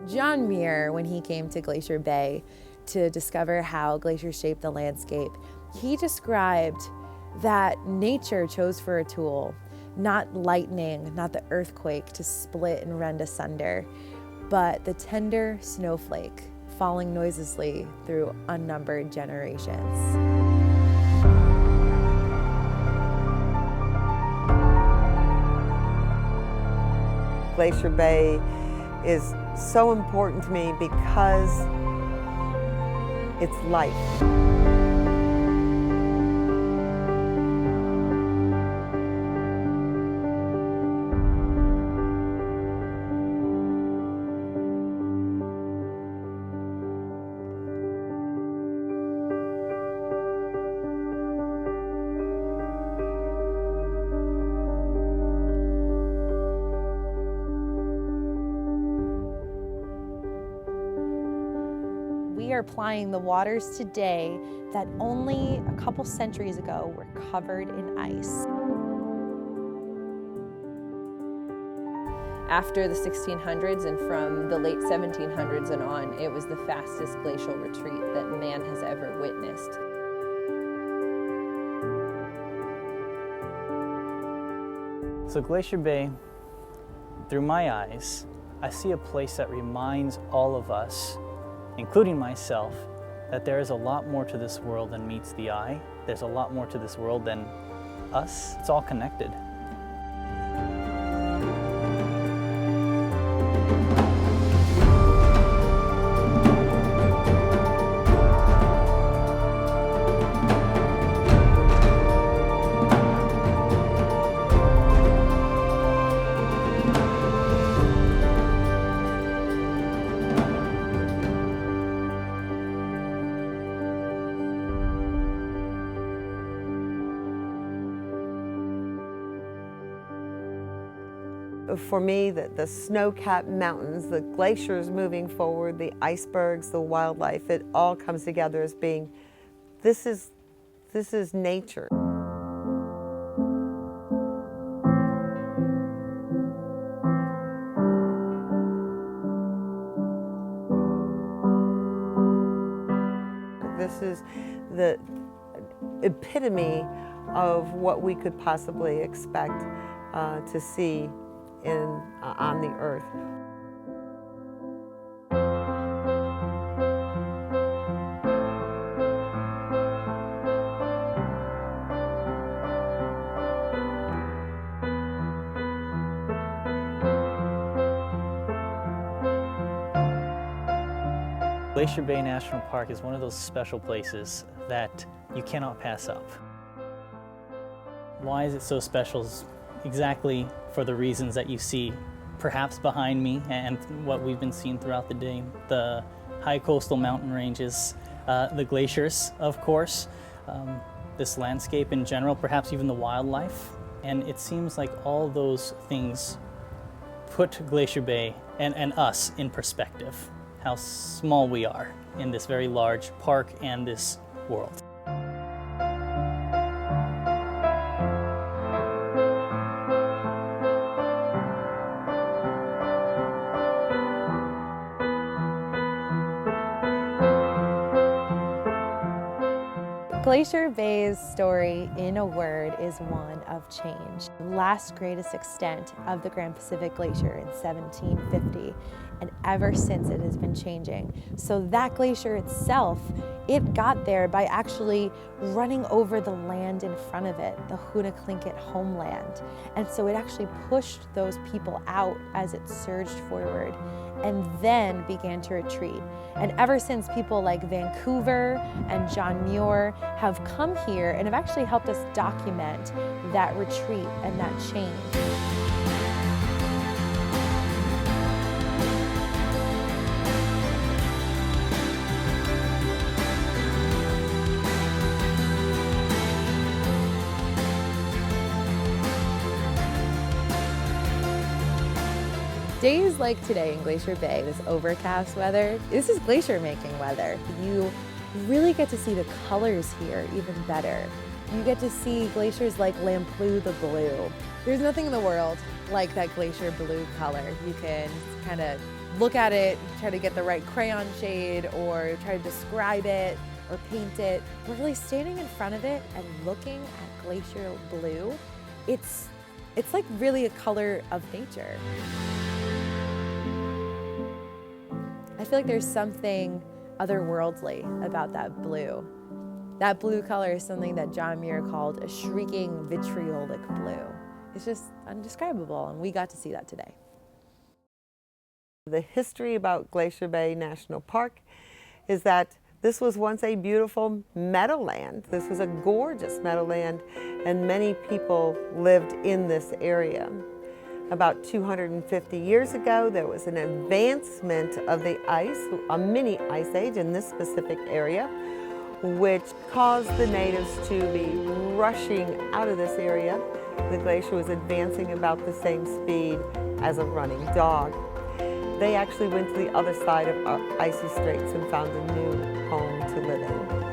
John Muir, when he came to Glacier Bay to discover how glaciers shape the landscape, he described that nature chose for a tool, not lightning, not the earthquake to split and rend asunder, but the tender snowflake falling noiselessly through unnumbered generations. Glacier Bay is so important to me because it's life. We are plying the waters today that only a couple centuries ago were covered in ice. After the 1600s and from the late 1700s and on, it was the fastest glacial retreat that man has ever witnessed. So Glacier Bay, through my eyes, I see a place that reminds all of us, including myself, that there is a lot more to this world than meets the eye. There's a lot more to this world than us. It's all connected. For me, the snow-capped mountains, the glaciers moving forward, the icebergs, the wildlife, it all comes together as being, this is nature. This is the epitome of what we could possibly expect to see on the earth. Glacier Bay National Park is one of those special places that you cannot pass up. Why is it so special? Exactly for the reasons that you see perhaps behind me and what we've been seeing throughout the day. The high coastal mountain ranges, the glaciers, of course, this landscape in general, perhaps even the wildlife. And it seems like all those things put Glacier Bay and us in perspective, how small we are in this very large park and this world. Glacier Bay's story, in a word, is one of change. The last greatest extent of the Grand Pacific Glacier in 1750, and ever since it has been changing. So that glacier itself, it got there by actually running over the land in front of it, the Hunaclinket homeland. And so it actually pushed those people out as it surged forward and then began to retreat. And ever since, people like Vancouver and John Muir have come here and have actually helped us document that retreat and that change. Days like today in Glacier Bay, this overcast weather, this is glacier making weather. You really get to see the colors here even better. You get to see glaciers like Lamplugh the Blue. There's nothing in the world like that glacier blue color. You can kind of look at it, try to get the right crayon shade or try to describe it or paint it. We're really standing in front of it and looking at glacial blue. It's like really a color of nature. I feel like there's something otherworldly about that blue. That blue color is something that John Muir called a shrieking vitriolic blue. It's just indescribable, and we got to see that today. The history about Glacier Bay National Park is that this was once a beautiful meadowland. This was a gorgeous meadowland, and many people lived in this area. About 250 years ago, there was an advancement of the ice, a mini ice age in this specific area, which caused the natives to be rushing out of this area. The glacier was advancing about the same speed as a running dog. They actually went to the other side of icy straits and found a new home to live in.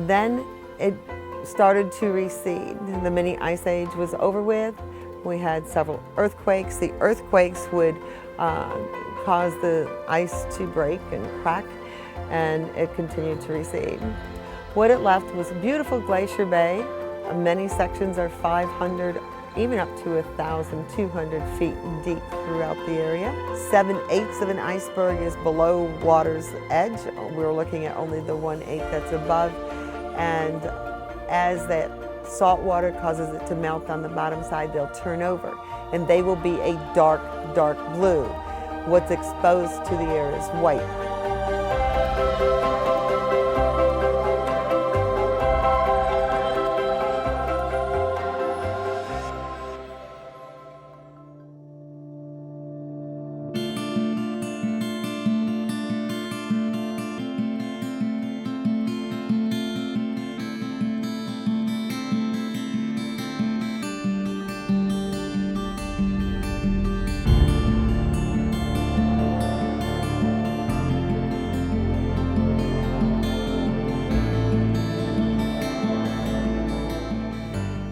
Then it started to recede. The mini ice age was over with. We had several earthquakes. The earthquakes would cause the ice to break and crack, and it continued to recede. What it left was a beautiful Glacier Bay. Many sections are 500, even up to 1,200 feet deep throughout the area. 7/8 of an iceberg is below water's edge. We're looking at only the 1/8 that's above. And as that salt water causes it to melt on the bottom side, they'll turn over, and they will be a dark, dark blue. What's exposed to the air is white.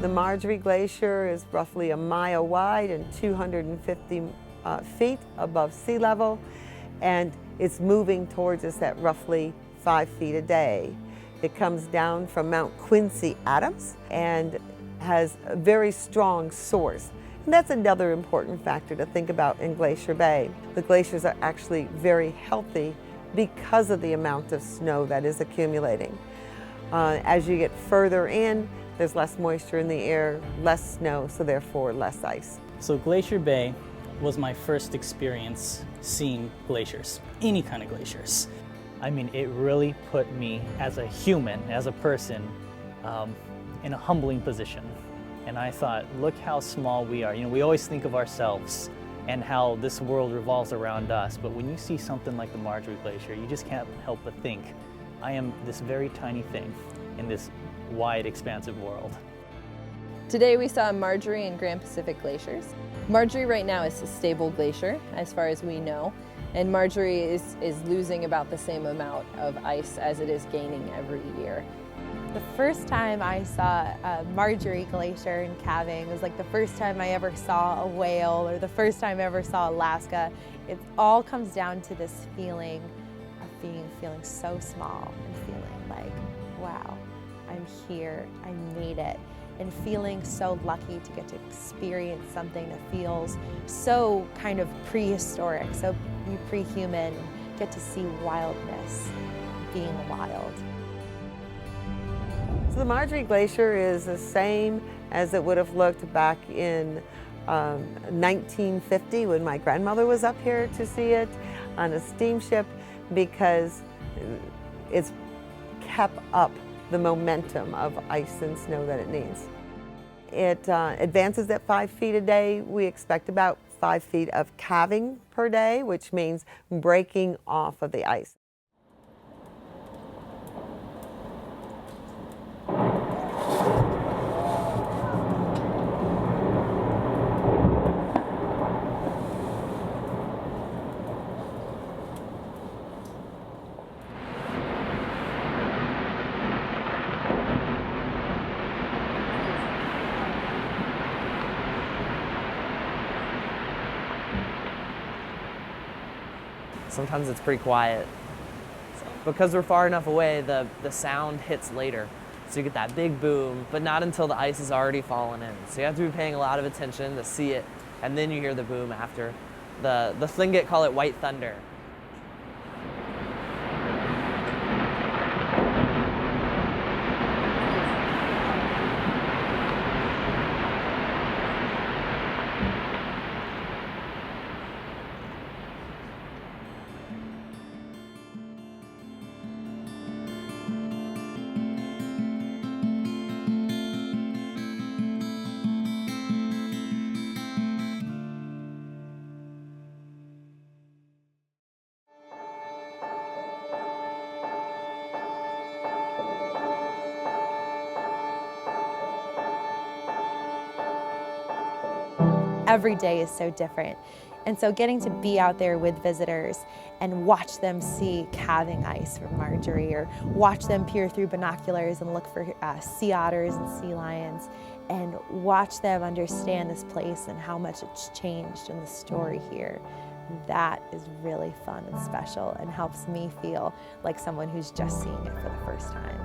The Margerie Glacier is roughly a mile wide and 250 feet above sea level, and it's moving towards us at roughly 5 feet a day. It comes down from Mount Quincy Adams and has a very strong source. And that's another important factor to think about in Glacier Bay. The glaciers are actually very healthy because of the amount of snow that is accumulating. As you get further in, there's less moisture in the air, less snow, so therefore less ice. So Glacier Bay was my first experience seeing glaciers, any kind of glaciers. I mean, it really put me as a human, as a person, in a humbling position. And I thought, look how small we are. You know, we always think of ourselves and how this world revolves around us, but when you see something like the Margerie Glacier, you just can't help but think, I am this very tiny thing in this wide, expansive world. Today we saw Margerie and Grand Pacific glaciers. Margerie right now is a stable glacier, as far as we know, and Margerie is losing about the same amount of ice as it is gaining every year. The first time I saw Margerie Glacier in calving was like the first time I ever saw a whale or the first time I ever saw Alaska. It all comes down to this feeling of feeling so small and feeling like, wow, I'm here, I made it, and feeling so lucky to get to experience something that feels so kind of prehistoric, so pre-human, get to see wildness being wild. So the Margerie Glacier is the same as it would have looked back in 1950 when my grandmother was up here to see it on a steamship, because it's kept up the momentum of ice and snow that it needs. It advances at 5 feet a day. We expect about 5 feet of calving per day, which means breaking off of the ice. sometimes it's pretty quiet. So, because we're far enough away, the sound hits later. So you get that big boom, but not until the ice has already fallen in. So you have to be paying a lot of attention to see it, and then you hear the boom after. The Tlingit call it white thunder. Every day is so different. And so getting to be out there with visitors and watch them see calving ice from Margerie, or watch them peer through binoculars and look for sea otters and sea lions, and watch them understand this place and how much it's changed in the story here, that is really fun and special and helps me feel like someone who's just seeing it for the first time.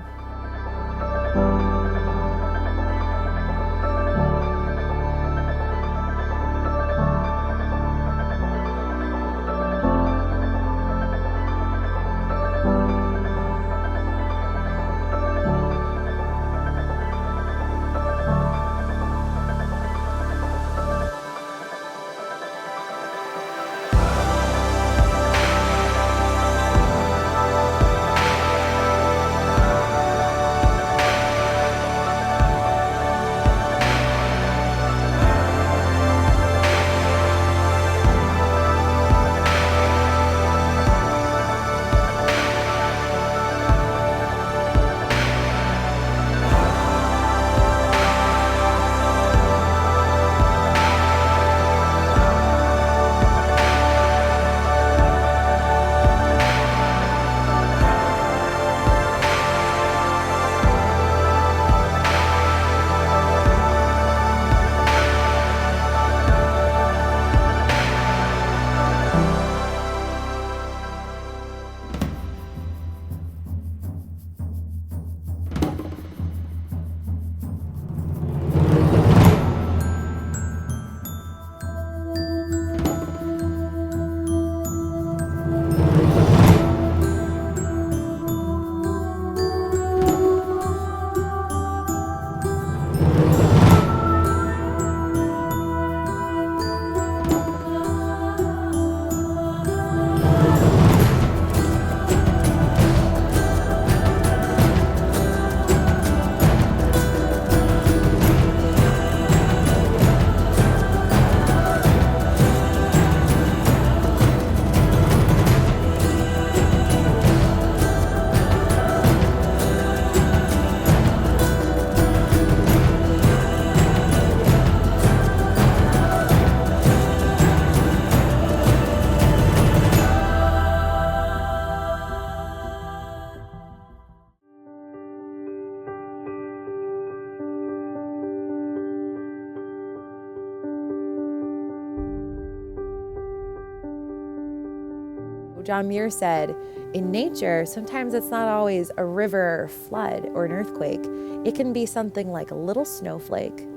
John Muir said, in nature, sometimes it's not always a river or flood or an earthquake. It can be something like a little snowflake,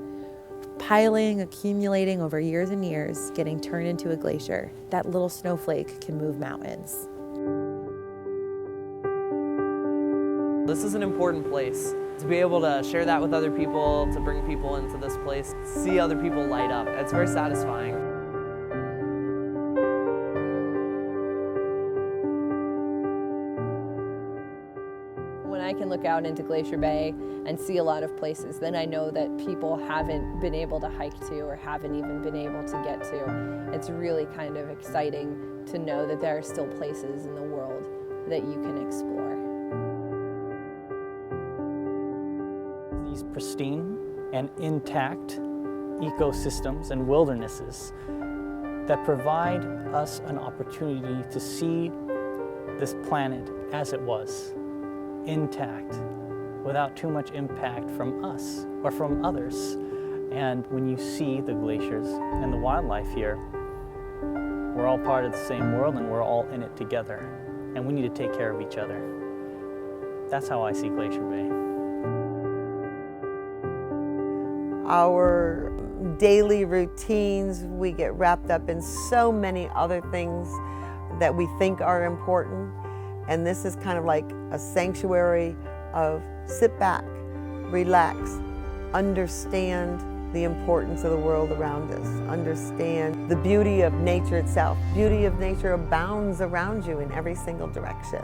piling, accumulating over years and years, getting turned into a glacier. That little snowflake can move mountains. This is an important place. To be able to share that with other people, to bring people into this place, see other people light up, it's very satisfying. When I can look out into Glacier Bay and see a lot of places, then I know that people haven't been able to hike to or haven't even been able to get to. It's really kind of exciting to know that there are still places in the world that you can explore. These pristine and intact ecosystems and wildernesses that provide us an opportunity to see this planet as it was, intact, without too much impact from us or from others. And when you see the glaciers and the wildlife here, We're all part of the same world and we're all in it together. And we need to take care of each other. That's how I see Glacier Bay. Our daily routines, we get wrapped up in so many other things that we think are important. And this is kind of like a sanctuary of sit back, relax, understand the importance of the world around us, understand the beauty of nature itself. Beauty of nature abounds around you in every single direction.